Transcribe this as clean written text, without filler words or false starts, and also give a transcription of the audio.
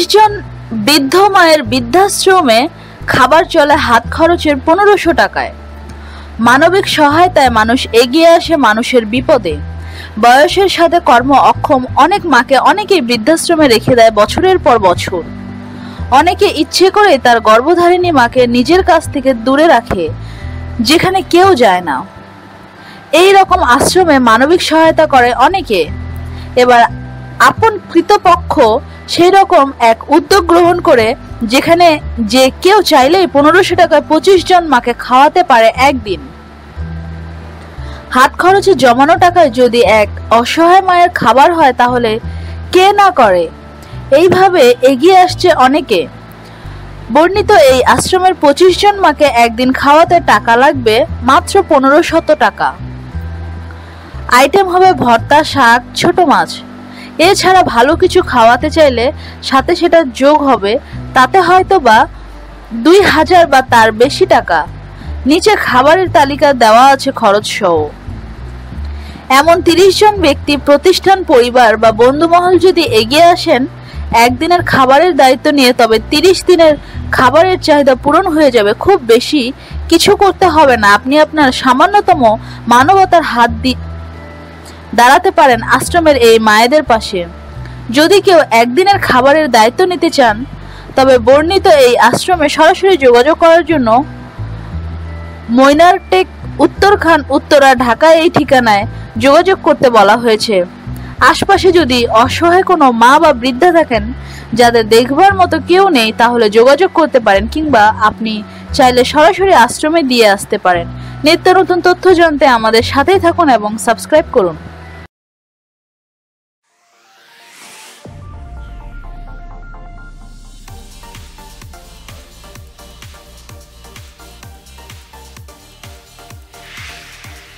30 জন বৃদ্ধ মায়ের বৃদ্ধাশ্রমে খাবার চলে হাত খরচের 1500 টাকায়। মানবিক সহায়তায় মানুষ এগিয়ে আসে মানুষের বিপদে। বয়সের সাথে কর্ম অক্ষম অনেক মাকে অনেকেই বৃদ্ধাশ্রমে রেখে দেয় বছরের পর বছর। অনেকে ইচ্ছে করে তার গর্ভধারিণী মাকে নিজের কাছ থেকে দূরে রাখে, যেখানে কেউ যায় না। এই রকম আশ্রমে মানবিক সহায়তা করে অনেকে। এবার আপন কৃতপক্ষ সেই রকম এক উদ্যোগ গ্রহণ করে, যেখানে যে কেউ চাইলেই 1500 টাকায় 25 জন মাকে খাওয়াতে পারে একদিন। হাত খরচে জমানো টাকায় যদি এক অসহায় মায়ের খাবার হয় তাহলে কে না করে। এইভাবে এগিয়ে আসছে অনেকে। বর্ণিত এই আশ্রমের 25 জন মাকে একদিন খাওয়াতে টাকা লাগবে মাত্র 1500 টাকা। আইটেম হবে ভর্তা, শাক, ছোট মাছ। এছাড়া ভালো কিছু খাওয়াতে চাইলে সাথে সেটা যোগ হবে, তাতে হয়তো বা 2000 বা তার বেশি টাকা। নিচে খাবারের তালিকা দেওয়া আছে খরচ সহ। এমন 30 জন ব্যক্তি, প্রতিষ্ঠান, পরিবার বা বন্ধুমহল যদি এগিয়ে আসেন একদিনের খাবারের দায়িত্ব নিয়ে, তবে 30 দিনের খাবারের চাহিদা পূরণ হয়ে যাবে। খুব বেশি কিছু করতে হবে না। আপনি আপনার সামান্যতম মানবতার হাত দাঁড়াতে পারেন আশ্রমের এই মায়েদের পাশে। যদি কেউ একদিনের খাবারের দায়িত্ব নিতে চান তবে বর্ণিত এই আশ্রমে সরাসরি যোগাযোগ করার জন্য মইনারটেক, উত্তরখান, উত্তরা, ঢাকা এই ঠিকানায় যোগাযোগ করতে বলা হয়েছে। আশপাশে যদি অসহায় কোনো মা বা বৃদ্ধা থাকেন যাদের দেখবার মতো কেউ নেই, তাহলে যোগাযোগ করতে পারেন, কিংবা আপনি চাইলে সরাসরি আশ্রমে দিয়ে আসতে পারেন। নিত্য নতুন তথ্য জানতে আমাদের সাথেই থাকুন এবং সাবস্ক্রাইব করুন।